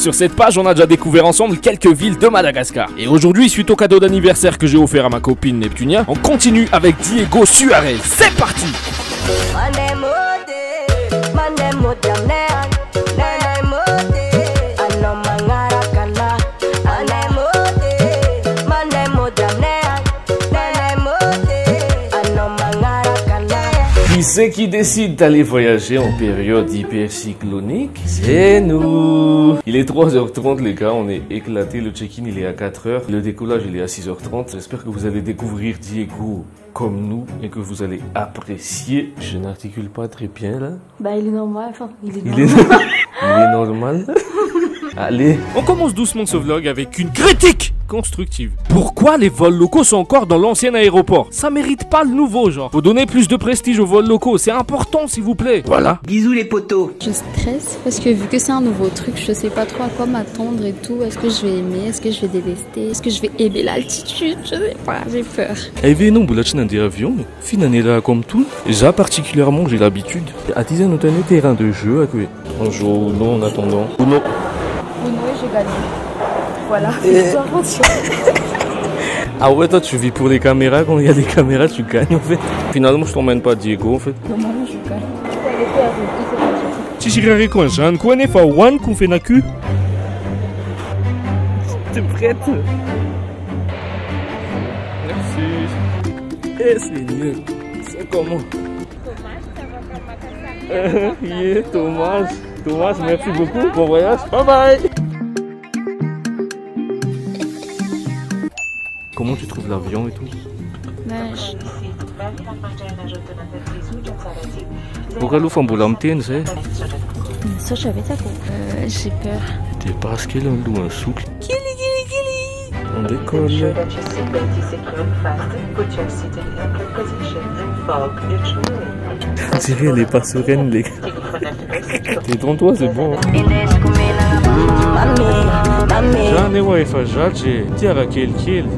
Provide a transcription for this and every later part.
Sur cette page, on a déjà découvert ensemble quelques villes de Madagascar. Et aujourd'hui, suite au cadeau d'anniversaire que j'ai offert à ma copine Neptunia, on continue avec Diego Suarez. C'est parti! Qui c'est qui décide d'aller voyager en période hypercyclonique? C'est nous! Il est 3h30 les gars, on est éclatés, le check-in il est à 4h, le décollage il est à 6h30. J'espère que vous allez découvrir Diego comme nous et que vous allez apprécier. Je n'articule pas très bien là. Bah il est normal, enfin il est normal. Allez. On commence doucement ce vlog avec une critique constructive. Pourquoi les vols locaux sont encore dans l'ancien aéroport? Ça mérite pas le nouveau genre. Faut donner plus de prestige aux vols locaux, c'est important s'il vous plaît. Voilà. Bisous les potos. Je stresse parce que vu que c'est un nouveau truc, je sais pas trop à quoi m'attendre et tout. Est-ce que je vais aimer? Est-ce que je vais détester? Est-ce que je vais aimer l'altitude? Je sais pas, j'ai peur. Even non, boulachin des avions, finalement comme tout, déjà particulièrement j'ai l'habitude. Attiser notre terrain de jeu à quoi? On joue ou non en attendant. Ou non. J'ai gagné. Voilà. Ah ouais, toi tu vis pour les caméras, quand il y a des caméras tu gagnes en fait. Finalement je t'emmène pas Diego en fait. Normalement je gagne. Chichirari quoi, Jeanne, quoi n'est pas one qu'on fait na cul. T'es prête? Merci. Eh c'est mieux. C'est comment? Yeah, Thomas. Thomas, merci beaucoup. Bon voyage. Bye bye. Comment tu trouves l'avion et tout? Pourquoi l'ouvre en boulamtien, c'est? Ça, j'avais ça quoi. J'ai peur. T'es parce qu'elle a un souffle. On décolle. On dirait elle est pas sereine les gars. Détends-toi, c'est bon.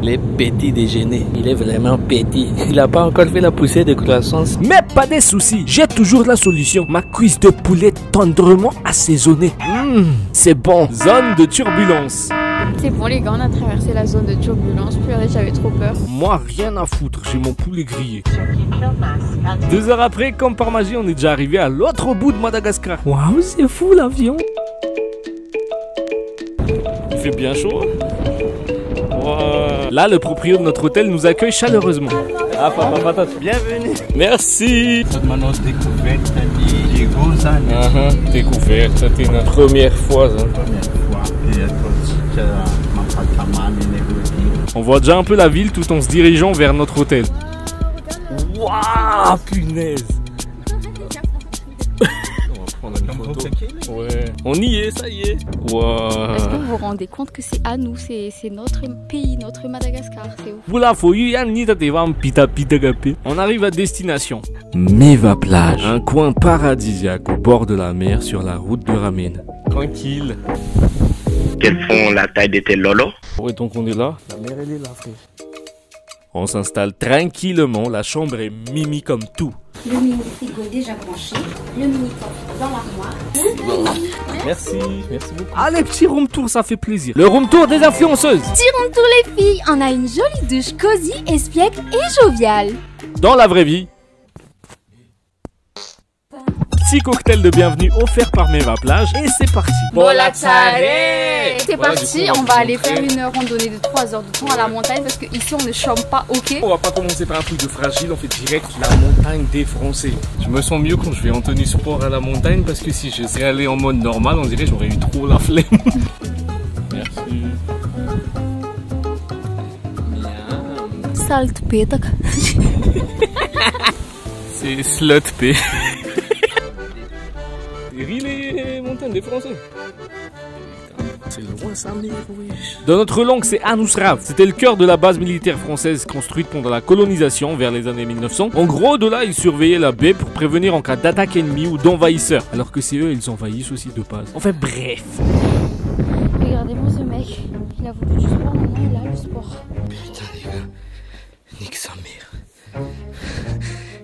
Les petits déjeuners, il est vraiment petit. Il a pas encore fait la poussée de croissance. Mais pas de soucis, j'ai toujours la solution. Ma cuisse de poulet tendrement assaisonnée. C'est bon. Zone de turbulence. C'est bon les gars, on a traversé la zone de turbulence. Purée, j'avais trop peur. Moi, rien à foutre, j'ai mon poulet grillé. 2 heures après, comme par magie, on est déjà arrivé à l'autre bout de Madagascar. Waouh, c'est fou l'avion. Il fait bien chaud. Wow. Là, le propriétaire de notre hôtel nous accueille chaleureusement. Ah, papa, bienvenue. Merci. Découverte, c'était notre première fois. On voit déjà un peu la ville tout en se dirigeant vers notre hôtel. Waouh, punaise. Ouais. On y est, ça y est. Wow. Est-ce que vous vous rendez compte que c'est à nous, c'est notre pays, notre Madagascar, c'est ouf. On arrive à destination. Meva Plage, un coin paradisiaque au bord de la mer sur la route de Ramen. Tranquille. Quelles font la taille de tes lolos? Ouais, donc on est là. La mer elle est là, frère. On s'installe tranquillement, la chambre est mimi comme tout. Le mini frigo est déjà branché, le mini coffre dans l'armoire. Merci beaucoup. Allez, petit room tour, ça fait plaisir. Le room tour des influenceuses. Petit room tour les filles, on a une jolie douche cosy, espiègle et joviale. Dans la vraie vie. Petit cocktail de bienvenue offert par Meva Plage et c'est parti. C'est parti, on va aller faire une randonnée de 3 heures de temps à la montagne parce qu'ici on ne chôme pas, ok? On va pas commencer par un truc de fragile, on fait direct la montagne des Français. Je me sens mieux quand je vais en tenue sport à la montagne parce que si je serais allé en mode normal, on dirait que j'aurais eu trop la flemme. Merci. Salt pétac. C'est slut p. Les montagnes des Français. C'est loin ça, mais wesh. Dans notre langue, c'est Anusrav. C'était le cœur de la base militaire française construite pendant la colonisation vers les années 1900. En gros, de là, ils surveillaient la baie pour prévenir en cas d'attaque ennemie ou d'envahisseurs. Alors que c'est eux, ils envahissent aussi de base. Enfin bref. Regardez-moi ce mec. Il a voulu du sport, maintenant il a le sport. Putain les gars, nique sa mère.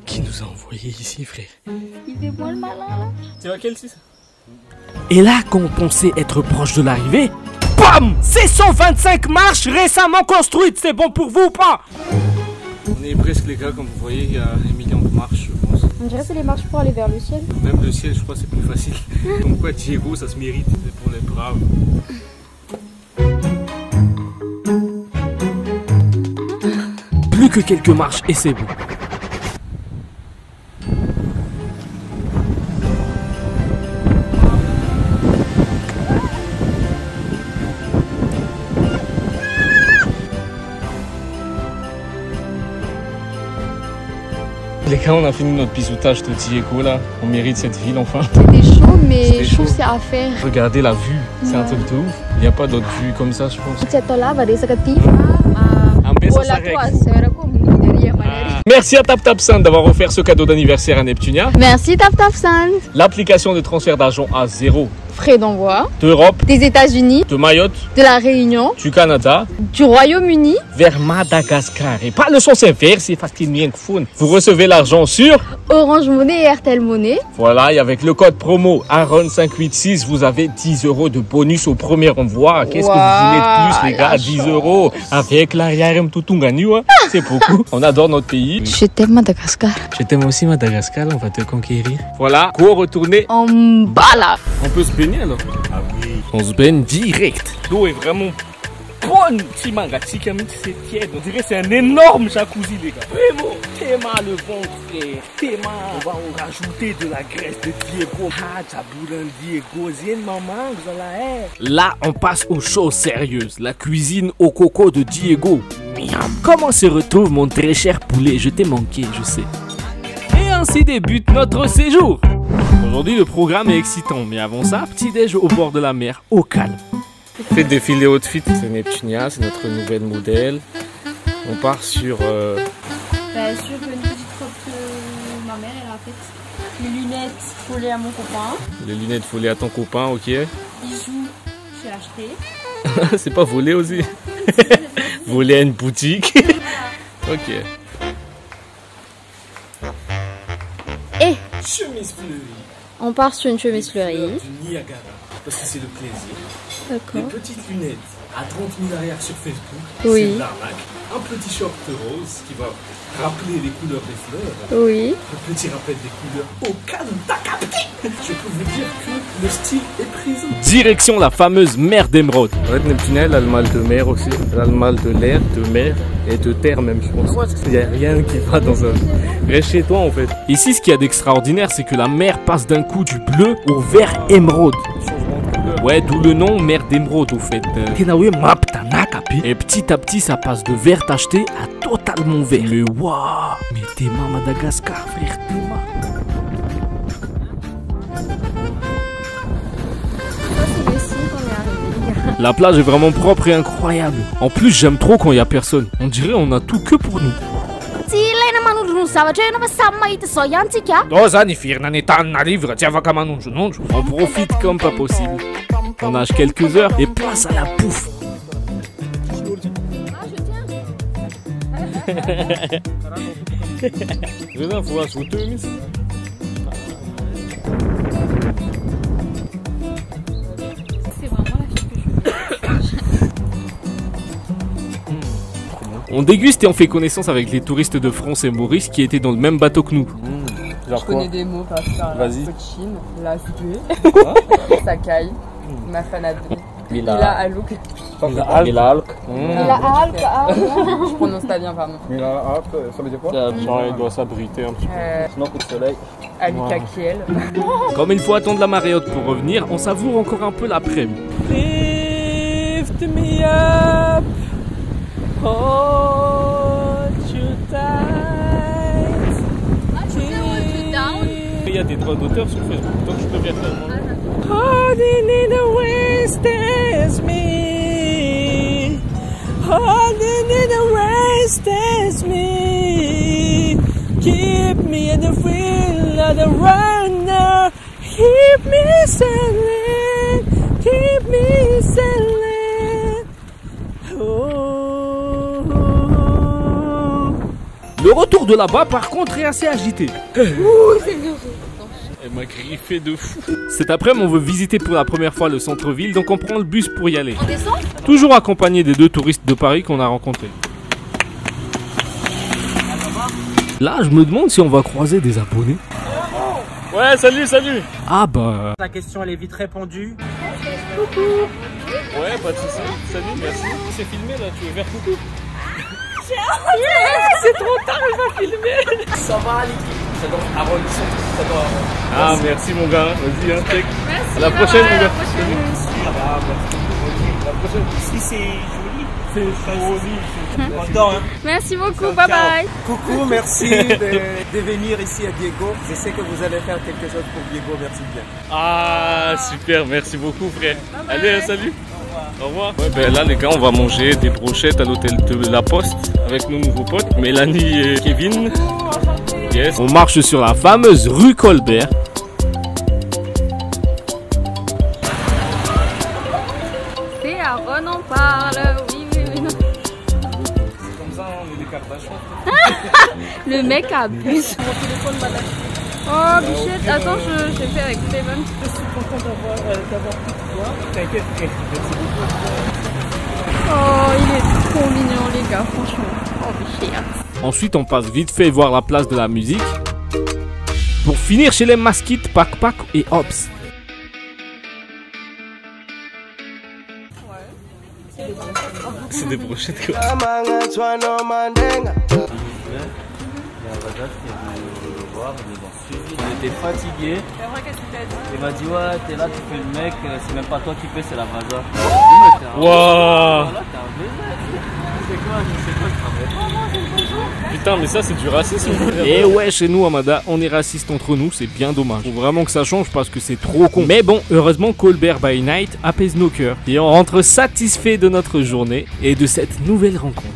Qui nous a envoyés ici, frère? Il fait moi le malin là. Tu vois quel 6? Et là, quand on pensait être proche de l'arrivée, BAM! C'est 125 marches récemment construites, c'est bon pour vous ou pas? On est presque les gars, comme vous voyez, il y a 1 million de marches, je pense. On dirait que c'est les marches pour aller vers le ciel. Même le ciel, je crois, c'est plus facile. Comme quoi, Diego, ça se mérite, c'est pour les braves. Plus que quelques marches et c'est bon. Les gars, on a fini notre bisoutage de Diego là. On mérite cette ville enfin. C'était chaud, mais C'était je trouve chaud. que c'est à faire. Regardez la vue, c'est un Ouais. truc de ouf. Il n'y a pas d'autre vue comme ça, je pense. Merci à TapTapSend d'avoir offert ce cadeau d'anniversaire à Neptunia. Merci TapTapSend. L'application de transfert d'argent à 0 Frais d'envoi d'Europe, des États-Unis, de Mayotte, de la Réunion, du Canada du Royaume-Uni. vers Madagascar. Et pas le sens inverse, c'est parce qu'il n'y a que fun. Vous recevez l'argent sur... Orange Money et RTL Money. Voilà, et avec le code promo Aaron586, vous avez 10 € de bonus au premier envoi. Qu'est-ce que vous voulez de plus, les gars? la 10 €. Avec l'arrière Tutungani, c'est beaucoup. On adore notre pays. Je t'aime Madagascar. Je t'aime aussi Madagascar, on va te conquérir. Voilà, go retourner. En bas là. On peut se baigner alors? Ah oui. On se baigne direct. L'eau est vraiment bonne. C'est tiède. On dirait que c'est un énorme jacuzzi, les gars. Vraiment. Théma le ventre, frère. Théma. On va en rajouter de la graisse de Diego. Là, on passe aux choses sérieuses. La cuisine au coco de Diego. Miam. Comment se retrouve mon très cher poulet? Je t'ai manqué, je sais. Et ainsi débute notre séjour. Aujourd'hui, le programme est excitant, mais avant ça, petit déj au bord de la mer, au calme. Fait défiler outfit. C'est Neptunia, c'est notre nouvelle modèle. On part sur... Sur une petite robe que ma mère elle a faite. Les lunettes collées à mon copain. les lunettes volées à ton copain, ok. Bijoux, j'ai acheté. C'est pas volé aussi. Volé à une boutique. Ok. Et Chemise fleurie. on part sur une chemise fleurie. Du Niagara. Parce que c'est le plaisir. Les D'accord. petites lunettes à 30 000 arrière sur Facebook. Oui. C'est de l'arnaque. Un petit short rose qui va rappeler les couleurs des fleurs. Oui. Un petit rappel des couleurs au calme. T'as capté? Je peux vous dire que le style est présent. Direction la fameuse mer d'Émeraude. En fait, Neptunia, elle a le mal de mer aussi. Elle a le mal de l'air, de mer et de terre même, je pense. Il n'y a rien qui va dans un... Reste chez toi, en fait. Ici, ce qu'il y a d'extraordinaire, c'est que la mer passe d'un coup du bleu au vert émeraude. Changement de couleur. Ouais, d'où le nom mer d'émeraude au fait. Et petit à petit, ça passe de vert tacheté à totalement vert. Mais waouh! Mais t'es ma Madagascar, frère, t'es ma. C'est ici qu'on est arrivé. La plage est vraiment propre et incroyable. En plus, j'aime trop quand il y a personne. On dirait on a tout que pour nous. On profite comme pas possible. On nage quelques heures et place à la bouffe. C'est vraiment la fille que je veux. On déguste et on fait connaissance avec les touristes de France et Maurice qui étaient dans le même bateau que nous. Je connais des mots par ça. Vas-y. Cochine, la suée, Sakai, Mafanade, Mila Alouk. Mila Alk. Je prononce pas bien, pardon. Ça veut dire quoi? Genre, il doit s'abriter un petit peu. Sinon, coup de soleil. Alika Kiel. Comme il faut attendre la marée haute pour revenir, on savoure encore un peu l'après-midi. Lift me up, hold you tight. Il y a des droits d'auteur sur Facebook, donc je peux bien faire moi. Holding in the waist is me. Holding in the waist is me. Keep me in the wheel of the runner. Keep me sailing. Keep me sailing. Oh. Le retour de là-bas, par contre, est assez agité. Elle m'a griffé de fou. Cet après-midi, on veut visiter pour la première fois le centre-ville, donc on prend le bus pour y aller. On descend? Toujours accompagné des 2 touristes de Paris qu'on a rencontrés. Là, je me demande si on va croiser des abonnés. Ouais, salut, salut. Ah bah... Ta question elle est vite répondue. Ouais, pas de soucis. Salut, merci. C'est filmé là, tu veux faire coucou? C'est trop tard, elle va filmer. Ça va l'équipe. Ça doit avoir une sorte, ça doit... Ah, merci mon gars. Vas-y, hein, check. Merci. À la prochaine, mon gars. La prochaine. Si c'est joli, c'est joli. Content, hein. Merci beaucoup, bye bye. Coucou, merci de venir ici à Diego. Je sais que vous allez faire quelque chose pour Diego, merci bien. Ah, super, merci beaucoup, frère. Allez, hein, salut. Au revoir. Ouais, ben là, les gars, on va manger des brochettes à l'hôtel de La Poste avec nos nouveaux potes, Mélanie et Kevin. Yes. On marche sur la fameuse rue Colbert. C'est à Ron en parle, oui, oui, oui. C'est comme ça, on est des Kardashians. Le mec abuse. Oh, bichette, attends, je vais faire avec Clément. Je suis content d'avoir pu te voir. T'inquiète, merci beaucoup. Oh, il est trop mignon, les gars, franchement. Oh, bichette. Ensuite, on passe vite fait voir la place de la musique. Pour finir chez les Masquites, Pac Pac et Hobbs. C'est des brochettes quoi. On était fatigué. Il m'a dit ouais t'es là tu fais le mec, c'est même pas toi qui fais c'est la Vaza. Waouh. C'est quoi le travail? Putain mais ça c'est du racisme. Et ouais, chez nous, Amada, on est raciste entre nous, c'est bien dommage. Faut vraiment que ça change parce que c'est trop con. Mais bon, heureusement, Colbert by Night apaise nos cœurs. Et on rentre satisfait de notre journée et de cette nouvelle rencontre.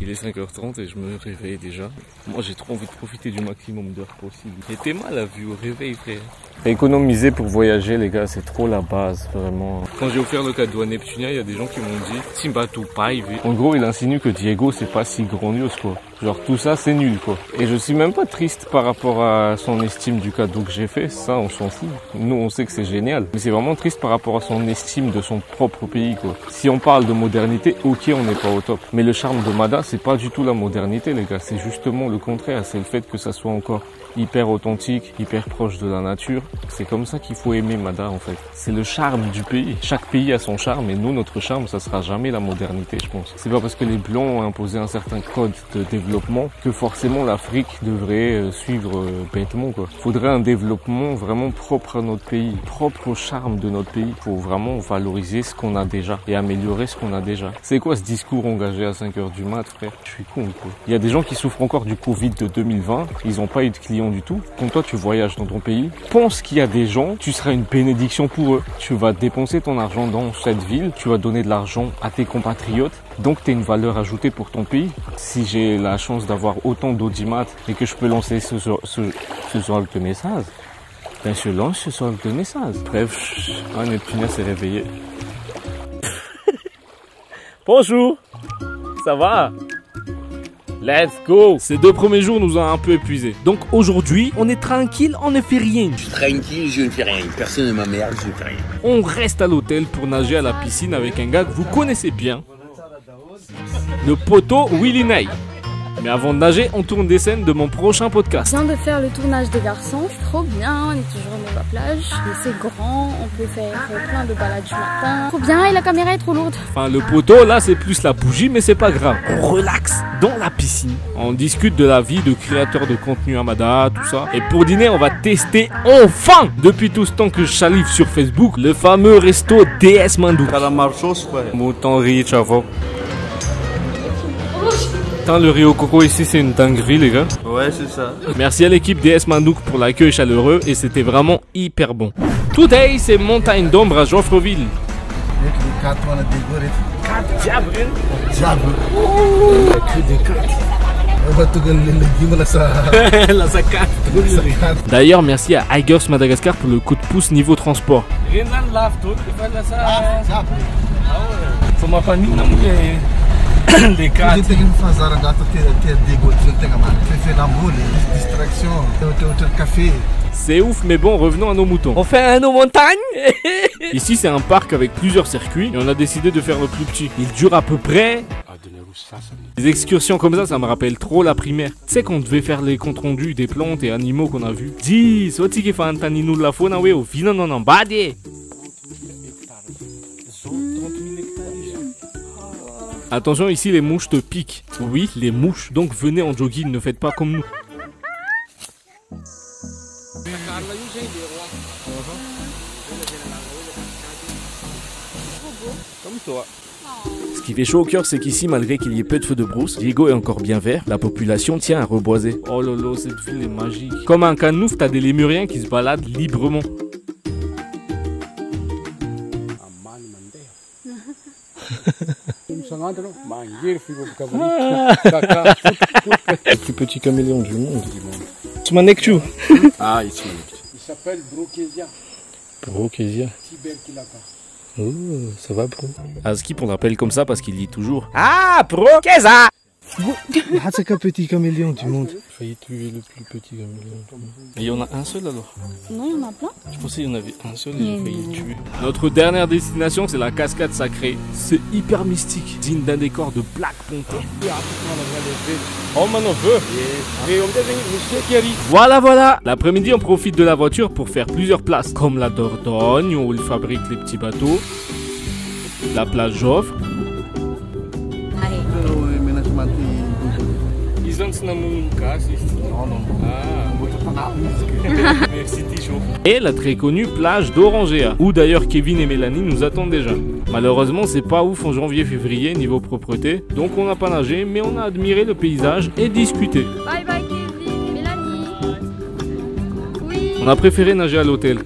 Il est 5h30 et je me réveille déjà. Moi j'ai trop envie de profiter du maximum d'heures possible. J'étais mal à vue au réveil frère. Économiser pour voyager les gars c'est trop la base vraiment. Quand j'ai offert le cadeau à Neptunia il y a des gens qui m'ont dit Simba tout paille. En gros il insinue que Diego c'est pas si grandiose quoi. Genre tout ça c'est nul quoi. Et je suis même pas triste par rapport à son estime du cadeau que j'ai fait. Ça on s'en fout. Nous on sait que c'est génial. Mais c'est vraiment triste par rapport à son estime de son propre pays quoi. Si on parle de modernité, ok on n'est pas au top. Mais le charme de Mada c'est pas du tout la modernité les gars. C'est justement le contraire. C'est le fait que ça soit encore hyper authentique, hyper proche de la nature. C'est comme ça qu'il faut aimer Mada en fait. C'est le charme du pays. Chaque pays a son charme et nous notre charme ça sera jamais la modernité je pense. C'est pas parce que les blancs ont imposé un certain code de développement que forcément l'Afrique devrait suivre bêtement quoi. Faudrait un développement vraiment propre à notre pays, propre au charme de notre pays. Faut vraiment valoriser ce qu'on a déjà et améliorer ce qu'on a déjà. C'est quoi ce discours engagé à 5h du mat frère? Je suis con quoi. Il y a des gens qui souffrent encore du Covid de 2020, ils ont pas eu de clients du tout. Quand toi tu voyages dans ton pays, pense qu'il y a des gens, tu seras une bénédiction pour eux. Tu vas dépenser ton argent dans cette ville, tu vas donner de l'argent à tes compatriotes, donc tu as une valeur ajoutée pour ton pays. Si j'ai la chance d'avoir autant d'audimat et que je peux lancer ce genre de message, ben je lance ce genre de message. Bref, Neptunia s'est réveillée. Bonjour, ça va? Let's go! Ces 2 premiers jours nous ont un peu épuisés. Donc aujourd'hui, on est tranquille, on ne fait rien. Je suis tranquille, je ne fais rien. Personne ne m'emmerde, je ne fais rien. On reste à l'hôtel pour nager à la piscine avec un gars que vous connaissez bien. Le poteau Willy Nay. Mais avant de nager, on tourne des scènes de mon prochain podcast. Je viens de faire le tournage des garçons, c'est trop bien, on est toujours à la plage, et c'est grand, on peut faire plein de balades du matin. Trop bien et la caméra est trop lourde. Enfin le poteau là c'est plus la bougie mais c'est pas grave. On relaxe dans la piscine. On discute de la vie de créateur de contenu Amada, tout ça. Et pour dîner on va tester enfin, depuis tout ce temps que je salive sur Facebook, le fameux resto DS Mandouk. Mouton riz, chavo. Le riz au coco ici c'est une dinguerie les gars. Ouais c'est ça. Merci à l'équipe DS Mandouk pour l'accueil chaleureux et c'était vraiment hyper bon. Today c'est montagne d'ombre à Geoffreville. D'ailleurs merci à Igers Madagascar pour le coup de pouce niveau transport. Les quatre. C'est ouf, mais bon, revenons à nos moutons. On fait un eau montagne. Ici, c'est un parc avec plusieurs circuits et on a décidé de faire le plus petit. Il dure à peu près... Les excursions comme ça me rappelle trop la primaire. Tu sais qu'on devait faire les comptes rendus des plantes et animaux qu'on a vus. Dis, soit qui fait un nous la faune, ouais, au final, non, badé. Attention, ici les mouches te piquent. Oui, les mouches. Donc venez en jogging, ne faites pas comme nous. Comme toi. Ce qui fait chaud au cœur, c'est qu'ici, malgré qu'il y ait peu de feux de brousse, Diego est encore bien vert, la population tient à reboiser. Oh lolo, cette ville est magique. Comme un canouf, t'as des lémuriens qui se baladent librement. Le plus petit caméléon du monde. Tsumanekchu. Ah, il s'appelle Brokésia. Brokésia. Oh, ça va, bro. Askip, on l'appelle comme ça parce qu'il dit toujours Ah, Brokésia. Ah, c'est qu'un petit caméléon du monde. J'ai failli tuer le plus petit caméléon. Et il y en a un seul alors? Non, il y en a plein. Je pensais qu'il y en avait un seul et j'ai failli le tuer. Notre dernière destination, c'est la cascade sacrée. C'est hyper mystique, digne d'un décor de Black Panther. Oh, mon neveu. Voilà. L'après-midi, on profite de la voiture pour faire plusieurs places, comme la Dordogne où ils fabriquent les petits bateaux, la plage Joffre. Et la très connue plage d'Orangea, où d'ailleurs Kevin et Mélanie nous attendent déjà. Malheureusement, c'est pas ouf en janvier-février niveau propreté, donc on n'a pas nagé, mais on a admiré le paysage et discuté. Bye bye Kevin, Mélanie. Oui. On a préféré nager à l'hôtel.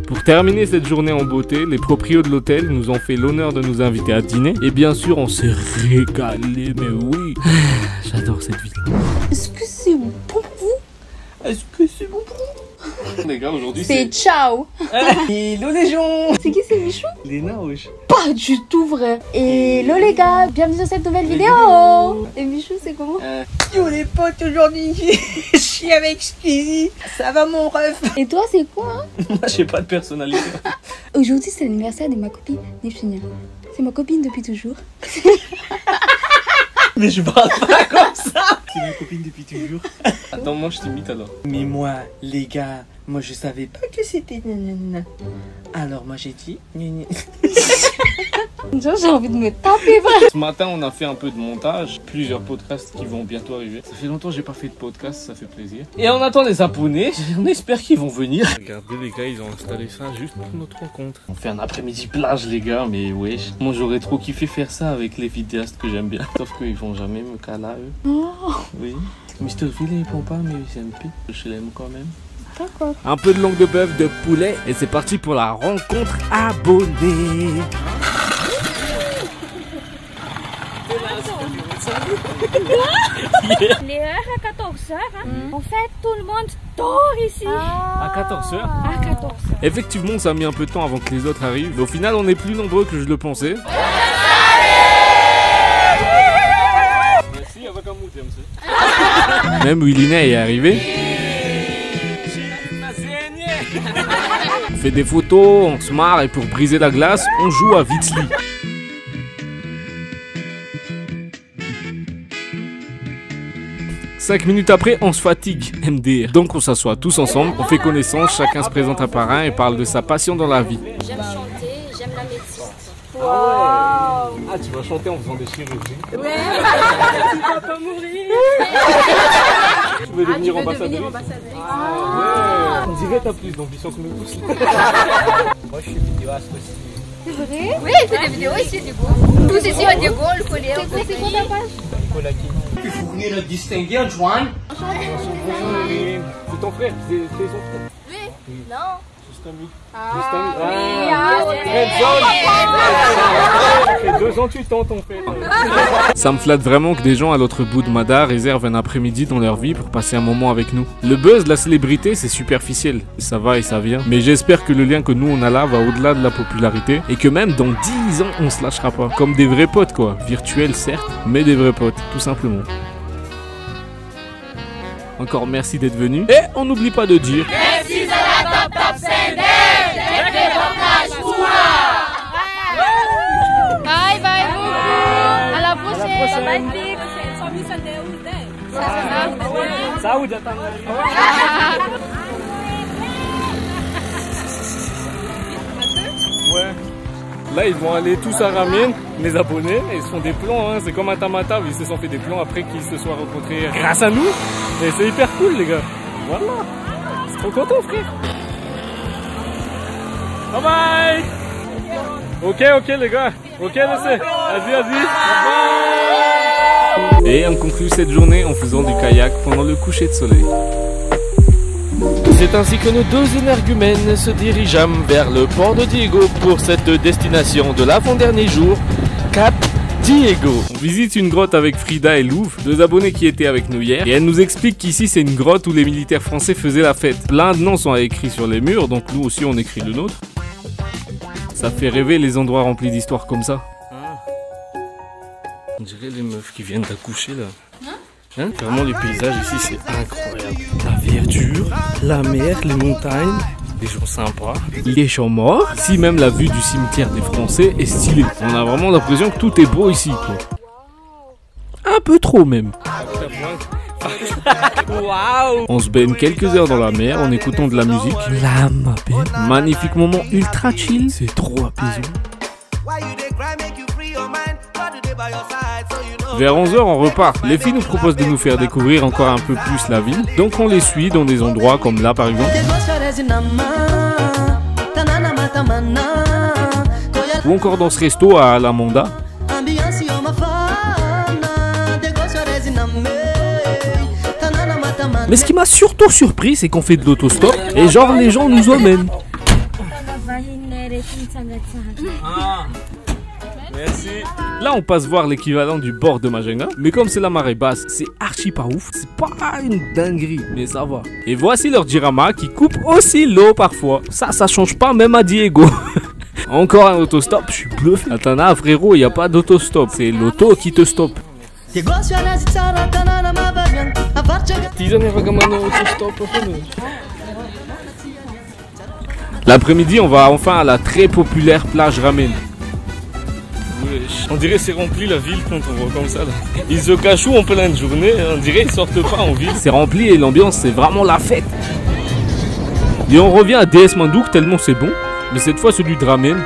Pour terminer cette journée en beauté, les proprios de l'hôtel nous ont fait l'honneur de nous inviter à dîner. Et bien sûr, on s'est régalé, mais oui. J'adore cette ville. Est-ce que c'est bon pour vous? Est-ce que c'est bon pour vous? Les gars, aujourd'hui C'est ciao. Hello les gens. C'est qui, c'est Michou? Léna, wesh. Pas du tout vrai. Hello les gars, bienvenue sur cette nouvelle vidéo. Et Michou, c'est comment? Yo les potes, aujourd'hui je suis avec Squeezie. Ça va mon ref? Et toi, c'est quoi hein? Moi j'ai pas de personnalité. Aujourd'hui, c'est l'anniversaire de ma copine Neptunia. C'est ma copine depuis toujours. Mais je parle pas comme ça. C'est ma copine depuis toujours. Attends, moi je t'imite alors. Mais moi, les gars, moi je savais pas que c'était nanana. Alors moi j'ai dit Genre, j'ai envie de me taper, vrai. Ce matin, on a fait un peu de montage, plusieurs podcasts qui vont bientôt arriver. Ça fait longtemps que j'ai pas fait de podcast, ça fait plaisir. Et on attend les abonnés, on espère qu'ils vont venir. Regardez les gars, ils ont installé ça juste pour notre rencontre. On fait un après-midi plage les gars, mais wesh. Moi j'aurais trop kiffé faire ça avec les vidéastes que j'aime bien. Sauf qu'ils vont jamais me caler eux. Oh. Oui. Mr. Phil il répond pas, mais j'aime plus. Je l'aime quand même. D'accord. Un peu de langue de bœuf, de poulet, et c'est parti pour la rencontre abonnée. Les heures à 14h, en fait, tout le monde dort ici. À 14h À 14h. Effectivement, ça a mis un peu de temps avant que les autres arrivent, mais au final, on est plus nombreux que je le pensais. Merci, avec un mot, même Willina est arrivé. On fait des photos, on se marre et pour briser la glace, on joue à Vitzli. Cinq minutes après, on se fatigue, MDR. Donc on s'assoit tous ensemble, on fait connaissance, chacun se présente un par un et parle de sa passion dans la vie. J'aime chanter, j'aime la médecine. Wow. Ah, tu vas chanter en faisant des chirurgies? Ouais. Tu vas pas mourir. Tu veux devenir ambassadrice? Ah, ouais. On dirait que t'as plus d'ambition que nous tous. Moi je suis vidéaste aussi. C'est vrai? Oui, il fait des vidéos ici du coup. Tous ici on Diego, le collier. C'est quoi ta page? Il faut venir le distinguer, Antoine. C'est ton frère, c'est son frère. Oui. Non. Bustami. Ah, Ça fait 2 ans tu tentes en fait. Ça me flatte vraiment que des gens à l'autre bout de Mada réservent un après-midi dans leur vie pour passer un moment avec nous. Le buzz de la célébrité c'est superficiel, ça va et ça vient. Mais j'espère que le lien que nous on a là va au-delà de la popularité et que même dans 10 ans on se lâchera pas. Comme des vrais potes quoi, virtuels certes, mais des vrais potes, tout simplement. Encore merci d'être venu et on n'oublie pas de dire merci à la Top Top Sender. Bye bye beaucoup. À la prochaine. Saúde, ouais. Là ils vont aller tous à Ramen, les abonnés, et ils se font des plans, hein. C'est comme un Tamata, ils se sont fait des plans après qu'ils se soient rencontrés grâce à nous. Et c'est hyper cool les gars. Voilà. C'est trop content frère. Bye bye. Ok les gars. Ok laissez. Vas-y. Et on conclut cette journée en faisant du kayak pendant le coucher de soleil. C'est ainsi que nos 2 énergumènes se dirigeâmes vers le port de Diego pour cette destination de l'avant-dernier jour, Cap Diego. On visite une grotte avec Frida et Louvre, 2 abonnés qui étaient avec nous hier, et elle nous explique qu'ici c'est une grotte où les militaires français faisaient la fête. Plein de noms sont écrits sur les murs, donc nous aussi on écrit le nôtre. Ça fait rêver les endroits remplis d'histoires comme ça. On dirait les meufs qui viennent d'accoucher là. Hein? Vraiment les paysages ici c'est incroyable. La verdure, la mer, les montagnes, des gens sympas. Les champs morts. Ici même la vue du cimetière des Français est stylée. On a vraiment l'impression que tout est beau ici quoi. Un peu trop même. On se baigne quelques heures dans la mer en écoutant de la musique. La belle. Magnifique moment ultra chill. C'est trop apaisant. Vers 11h on repart. Les filles nous proposent de nous faire découvrir encore un peu plus la ville. Donc on les suit dans des endroits comme là par exemple. Ou encore dans ce resto à Alamanda. Mais ce qui m'a surtout surpris c'est qu'on fait de l'autostop et genre les gens nous emmènent. Merci. Là on passe voir l'équivalent du bord de Majenga. Mais comme c'est la marée basse, c'est archi pas ouf. C'est pas une dinguerie, mais ça va. Et voici leur Jirama qui coupe aussi l'eau parfois. Ça change pas même à Diego. Encore un autostop, je suis bluffé. Attends, frérot, y a pas d'autostop. C'est l'auto qui te stoppe. L'après-midi, on va enfin à la très populaire plage Ramen. On dirait c'est rempli la ville quand on voit comme ça là. Ils se cachent où en pleine journée, on dirait ils sortent pas en ville. C'est rempli et l'ambiance c'est vraiment la fête. Et on revient à DS Mandouk tellement c'est bon. Mais cette fois celui de Ramen.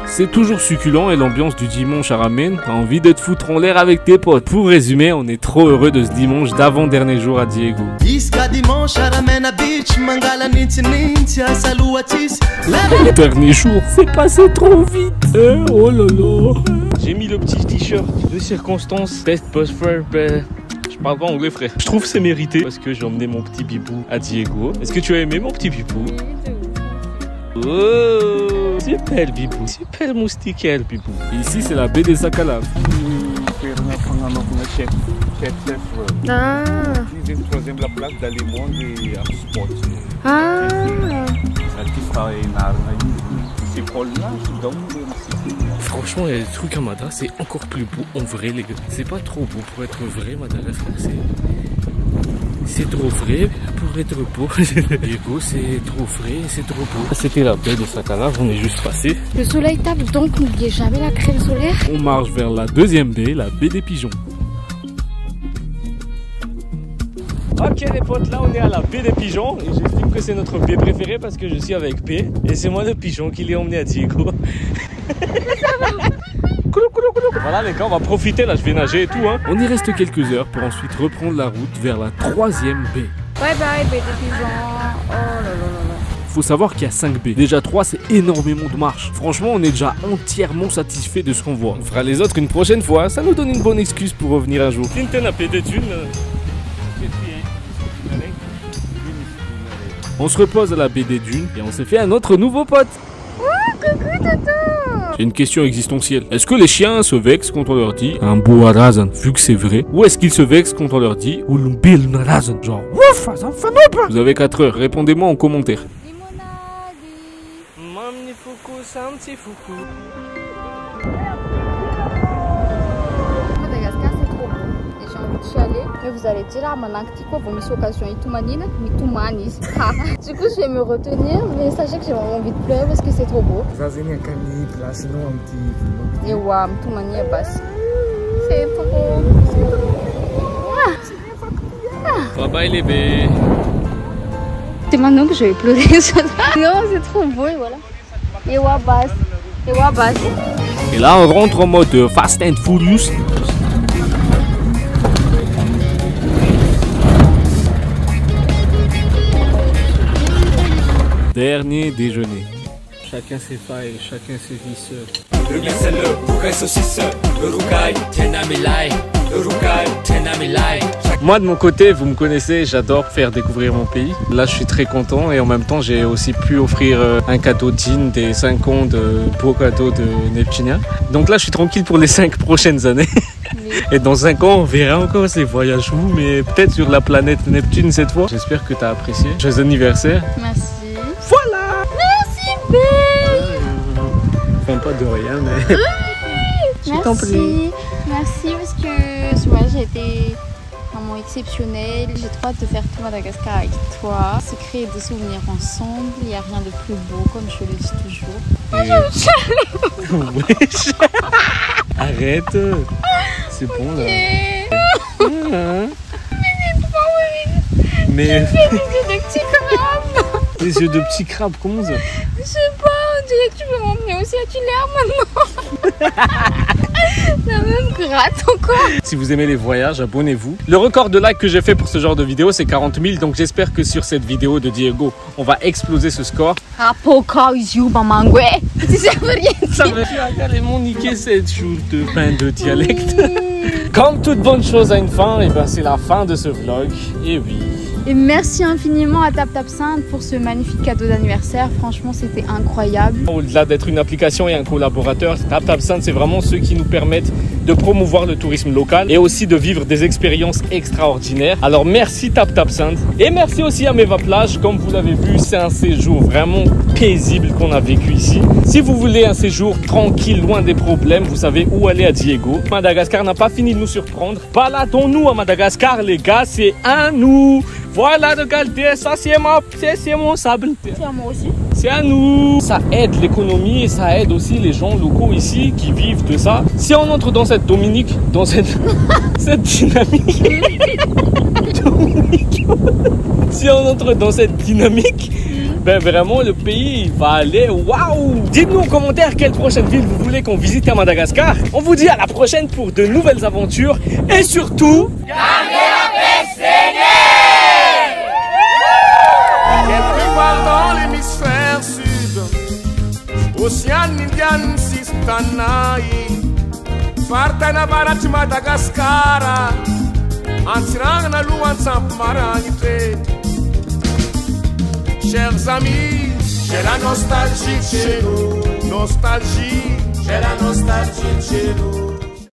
C'est toujours succulent et l'ambiance du dimanche à Ramen a envie de te foutre en l'air avec tes potes. Pour résumer, on est trop heureux de ce dimanche d'avant-dernier jour à Diego. Dernier jour, c'est passé trop vite. Oh là là. J'ai mis le petit t-shirt de circonstance. Best post frère. Je parle pas anglais frère. Je trouve c'est mérité parce que j'ai emmené mon petit bibou à Diego. Est-ce que tu as aimé mon petit bibou? Oh, super bibou, super moustiquaire bibou. Ici c'est la baie des Sakala. Ah. Franchement, les trucs à Mada, c'est encore plus beau en vrai, les gars. C'est pas trop beau pour être vrai, Mada, c'est trop vrai pour être beau. Diego, c'est trop frais, c'est trop beau. C'était la baie de Sakala, on est juste passé. Le soleil tape, donc n'oubliez jamais la crème solaire. On marche vers la deuxième baie, la baie des pigeons. Ok les potes, là on est à la baie des pigeons et j'estime que c'est notre baie préférée parce que je suis avec P et c'est moi le pigeon qui l'ai emmené à Diego. Voilà les gars, on va profiter, là je vais nager et tout hein. On y reste quelques heures pour ensuite reprendre la route vers la troisième baie. Bye bye baie des pigeons. Oh là là là là. Faut savoir qu'il y a 5 baies. Déjà 3 c'est énormément de marche. Franchement on est déjà entièrement satisfait de ce qu'on voit. On fera les autres une prochaine fois, ça nous donne une bonne excuse pour revenir un jour. On se repose à la baie des Dunes et on s'est fait un autre nouveau pote. Oh, coucou Toto. J'ai une question existentielle. Est-ce que les chiens se vexent quand on leur dit un beau razan, vu que c'est vrai? Ou est-ce qu'ils se vexent quand on leur dit ou l'umbel razan, genre ouf, vous avez 4 heures, répondez-moi en commentaire. Madagascar c'est trop beau et j'ai envie de chialer. Mais vous allez dire, ah maintenant que tu vois, vos missions occasion et tout manine, mais tout manis. Du coup, je vais me retenir, mais sachez que j'ai vraiment envie de pleurer parce que c'est trop beau. Et waouh, tout manier basse. C'est trop. Bye bye les bébés. C'est maintenant que je vais pleurer. Non, c'est trop beau et voilà. Et waouh, basse. Et waouh, basse. Et là, on rentre en mode Fast and Furious. Dernier déjeuner. Chacun ses failles, chacun ses visseurs. Moi de mon côté, vous me connaissez, j'adore faire découvrir mon pays. Là je suis très content et en même temps j'ai aussi pu offrir un cadeau digne des 5 ans de beaux cadeaux de Neptunia. Donc là je suis tranquille pour les 5 prochaines années. Et dans 5 ans on verra encore ces voyages où, mais peut-être sur la planète Neptune cette fois. J'espère que tu as apprécié. Joyeux anniversaire. Merci. Voilà. Merci bébé. Enfin pas de rien mais... Je t'en prie. Merci parce que ce voyage a été vraiment exceptionnel. J'ai trop hâte de faire tout Madagascar avec toi. Se créer des souvenirs ensemble. Il n'y a rien de plus beau comme je le dis toujours. Moi je me chale. Arrête. C'est bon là. Mais tu fais des yeux de petits crabes. Des yeux de petits crabes, comment ça? Je sais pas, on dirait que tu veux m'emmener aussi à Tullaire maintenant. Ça me gratte encore. Si vous aimez les voyages, abonnez-vous. Le record de likes que j'ai fait pour ce genre de vidéo, c'est 40 000. Donc j'espère que sur cette vidéo de Diego, on va exploser ce score. Ça veut dire qu'elle m'ont niqué cette jour de pain de dialecte. Comme toute bonne chose a une fin, et ben c'est la fin de ce vlog. Et oui. Et merci infiniment à TapTapSend pour ce magnifique cadeau d'anniversaire. Franchement, c'était incroyable. Au-delà d'être une application et un collaborateur, TapTapSend, c'est vraiment ceux qui nous permettent de promouvoir le tourisme local et aussi de vivre des expériences extraordinaires. Alors merci TapTapSend et merci aussi à Meva Plage. Comme vous l'avez vu, c'est un séjour vraiment paisible qu'on a vécu ici. Si vous voulez un séjour tranquille, loin des problèmes, vous savez où aller à Diego. Madagascar n'a pas fini de nous surprendre. Baladons-nous à Madagascar, les gars, c'est à nous. Voilà, regardez, ça c'est mon sable. C'est à moi aussi. C'est à nous. Ça aide l'économie et ça aide aussi les gens locaux ici qui vivent de ça. Si on entre dans cette dynamique, si on entre dans cette dynamique, ben vraiment le pays va aller waouh. Dites-nous en commentaire quelle prochaine ville vous voulez qu'on visite à Madagascar. On vous dit à la prochaine pour de nouvelles aventures et surtout gardez la paix, Quelque part dans l'hémisphère sud, Océan Indian Sistanai, Fartana Barat Madagascar, Antirana Louan Samparanite. Chers amis, j'ai la nostalgie chez nous, nostalgie, j'ai la nostalgie chez nous.